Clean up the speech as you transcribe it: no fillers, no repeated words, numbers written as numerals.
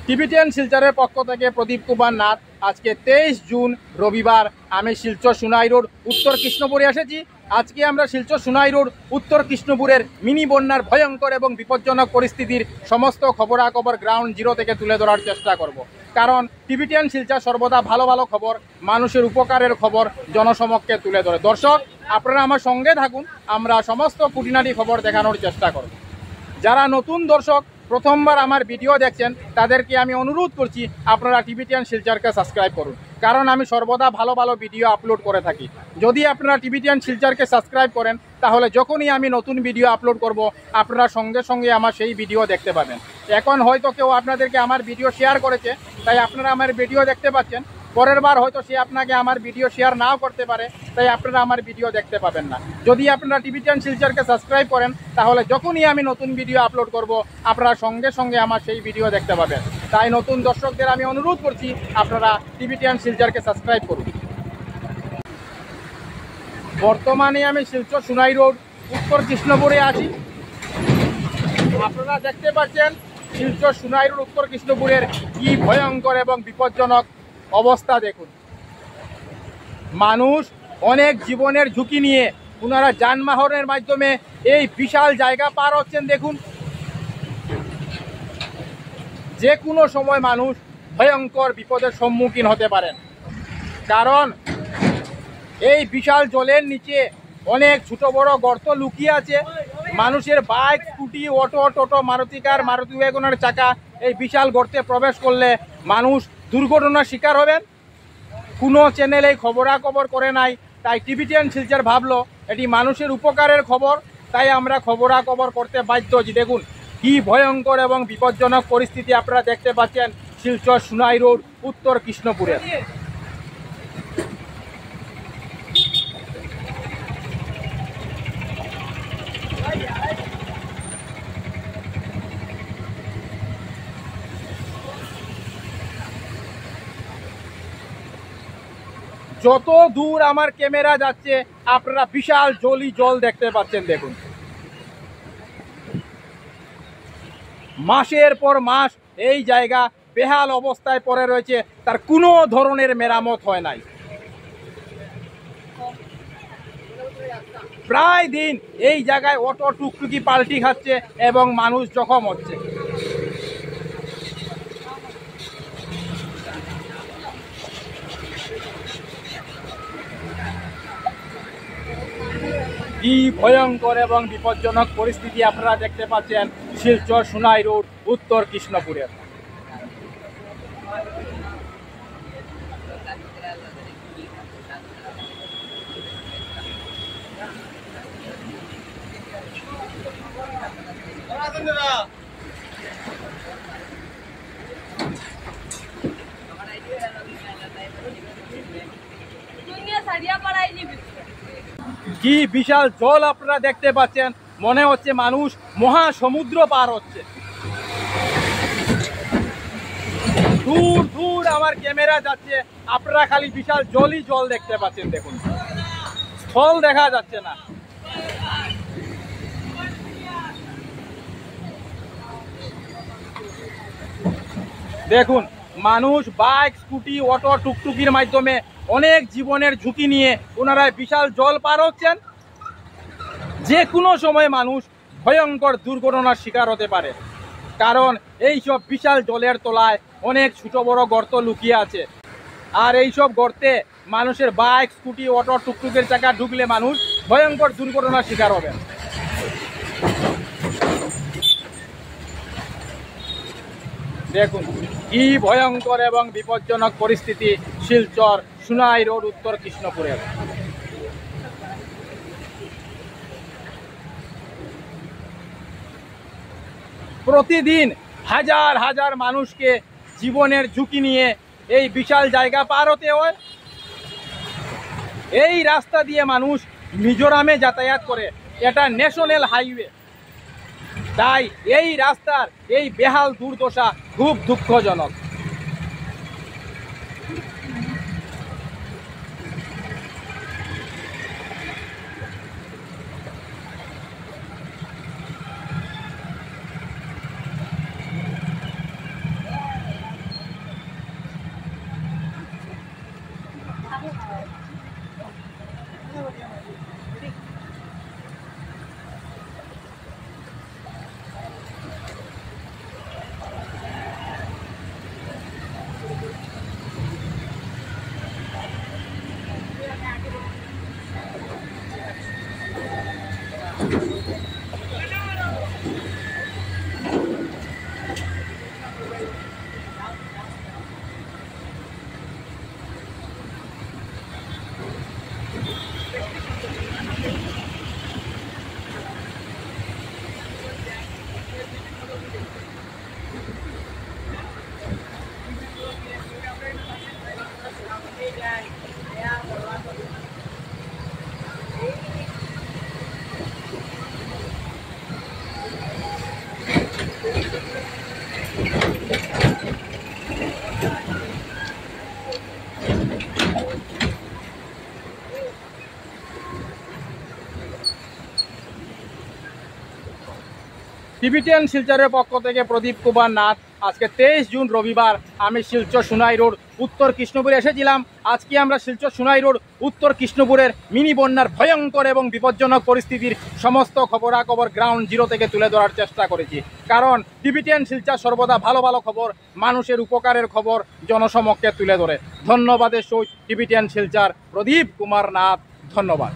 Tibetan শিলচরের পক্ষ থেকে প্রদীপ কুমার নাথ। আজকে 23 জুন রবিবার, আমি শিলচর সোনাই রোড উত্তর কৃষ্ণপুরে এসেছি। আজকে আমরা শিলচর সোনাই রোড উত্তর কৃষ্ণপুরের মিনি বন্যার ভয়ঙ্কর এবং বিপজ্জনক পরিস্থিতির সমস্ত খবরাখবর গ্রাউন্ড জিরো থেকে তুলে ধরার চেষ্টা করব। কারণ টিবিটিয়ান শিলচর সর্বদা ভালো ভালো খবর, মানুষের উপকারের খবর জনসমক্ষে তুলে ধরে। দর্শক, আপনারা আমার সঙ্গে থাকুন, আমরা সমস্ত খুঁটিনাটি খবর দেখানোর চেষ্টা করব। যারা নতুন দর্শক, প্রথমবার আমার ভিডিও দেখছেন, তাদেরকে আমি অনুরোধ করছি আপনারা টিবিটিয়ান শিলচরকে সাবস্ক্রাইব করুন, কারণ আমি সর্বদা ভালো ভালো ভিডিও আপলোড করে থাকি। যদি আপনারা টিবিটিয়ান শিলচরকে সাবস্ক্রাইব করেন, তাহলে যখনই আমি নতুন ভিডিও আপলোড করব, আপনারা সঙ্গে সঙ্গে আমার সেই ভিডিও দেখতে পাবেন। এখন হয়তো কেউ আপনাদেরকে আমার ভিডিও শেয়ার করেছে, তাই আপনারা আমার ভিডিও দেখতে পাচ্ছেন। পরের বার হয়তো সে আপনাকে আমার ভিডিও শেয়ার নাও করতে পারে, তাই আপনারা আমার ভিডিও দেখতে পাবেন না। যদি আপনারা টিবিটিয়ান শিলচরকে সাবস্ক্রাইব করেন, তাহলে যখনই আমি নতুন ভিডিও আপলোড করব, আপনারা সঙ্গে সঙ্গে আমার সেই ভিডিও দেখতে পাবেন। তাই নতুন দর্শকদের আমি অনুরোধ করছি আপনারা টিবিটিয়ান শিলচরকে সাবস্ক্রাইব করুন। বর্তমানে আমি শিলচর সোনাই রোড উত্তর কৃষ্ণপুরে আছি। আপনারা দেখতে পাচ্ছেন শিলচর সোনাই রোড উত্তর কৃষ্ণপুরের কি ভয়ঙ্কর এবং বিপজ্জনক অবস্থা। দেখুন, মানুষ অনেক জীবনের ঝুঁকি নিয়ে ওনারা যানবাহনের মাধ্যমে এই বিশাল জায়গা পার হচ্ছেন। দেখুন, যে কোনো সময় মানুষ ভয়ঙ্কর বিপদের সম্মুখীন হতে পারেন, কারণ এই বিশাল জলের নিচে অনেক ছোট বড় গর্ত লুকিয়ে আছে। মানুষের বাইক, স্কুটি, অটো, টোটো, মারুতি কার, মারুতি ওয়াগনের চাকা এই বিশাল গর্তে প্রবেশ করলে মানুষ দুর্ঘটনার শিকার হবেন। কোনো চ্যানেলে খবরাখবর করে নাই, তাই টিবিটিয়ান শিলচর ভাবলো এটি মানুষের উপকারের খবর, তাই আমরা খবরাখবর করতে বাধ্য হচ্ছি। দেখুন কি ভয়ঙ্কর এবং বিপজ্জনক পরিস্থিতি আপনারা দেখতে পাচ্ছেন শিলচর সোনাই রোড উত্তর কৃষ্ণপুরে। যত দূর আমার ক্যামেরা যাচ্ছে, আপনারা বিশাল জলি জল দেখতে পাচ্ছেন। দেখুন, মাসের পর মাস এই জায়গা বেহাল অবস্থায় পড়ে রয়েছে, তার কোনো ধরনের মেরামত হয় নাই। প্রায় দিন এই জায়গায় অটো টুকটুকি পাল্টি খাচ্ছে এবং মানুষ জখম হচ্ছে। কি ভয়ঙ্কর এবং বিপজ্জনক পরিস্থিতি আপনারা দেখতে পাচ্ছেন শিলচর সোনাই রোড উত্তর কৃষ্ণপুরের। কি বিশাল জল আপনারা দেখতে পাচ্ছেন, মনে হচ্ছে মানুষ মহাসমুদ্র পার হচ্ছে। দূর দূর আমার ক্যামেরা যাচ্ছে, আপনারা খালি বিশাল জলই জল দেখতে পাচ্ছেন। দেখুন, স্থল দেখা যাচ্ছে না। দেখুন, মানুষ বাইক, স্কুটি, অটো, টুকটুকির মাধ্যমে অনেক জীবনের ঝুঁকি নিয়ে ওনারা বিশাল জল পার হচ্ছেন। যে কোনো সময় মানুষ ভয়ঙ্কর দুর্ঘটনার শিকার হতে পারে, কারণ এই সব বিশাল জলের তলায় অনেক ছোট বড় গর্ত লুকিয়ে আছে। আর এই সব গর্তে মানুষের বাইক, স্কুটি, অটো, টুকটুকের চাকা ঢুকলে মানুষ ভয়ঙ্কর দুর্ঘটনার শিকার হবে। দেখুন কি ভয়ঙ্কর এবং বিপজ্জনক পরিস্থিতি শিলচর সোনাই রোড উত্তর কৃষ্ণপুরের। প্রতিদিন হাজার হাজার মানুষকে জীবনের ঝুঁকি নিয়ে এই বিশাল জায়গা পার হতে হয়। এই রাস্তা দিয়ে মানুষ মিজোরামে যাতায়াত করে, এটা ন্যাশনাল হাইওয়ে। তাই এই রাস্তার এই বেহাল দুর্দশা খুব দুঃখজনক। টিভিটিয়ান শিলচরের পক্ষ থেকে প্রদীপ কুমার নাথ। আজকে 23 জুন রবিবার আমি শিলচর সোনাই রোড উত্তর কৃষ্ণপুরে এসেছিলাম। আজকে আমরা শিলচর সোনাই রোড উত্তর কৃষ্ণপুরের মিনি বন্যার ভয়ঙ্কর এবং বিপজ্জনক পরিস্থিতির সমস্ত খবরাখবর গ্রাউন্ড জিরো থেকে তুলে ধরার চেষ্টা করেছি, কারণ টিভিটিয়ান শিলচর সর্বদা ভালো ভালো খবর, মানুষের উপকারের খবর জনসমক্ষে তুলে ধরে। ধন্যবাদের সহিত টিভিটিয়ান শিলচর প্রদীপ কুমার নাথ। ধন্যবাদ।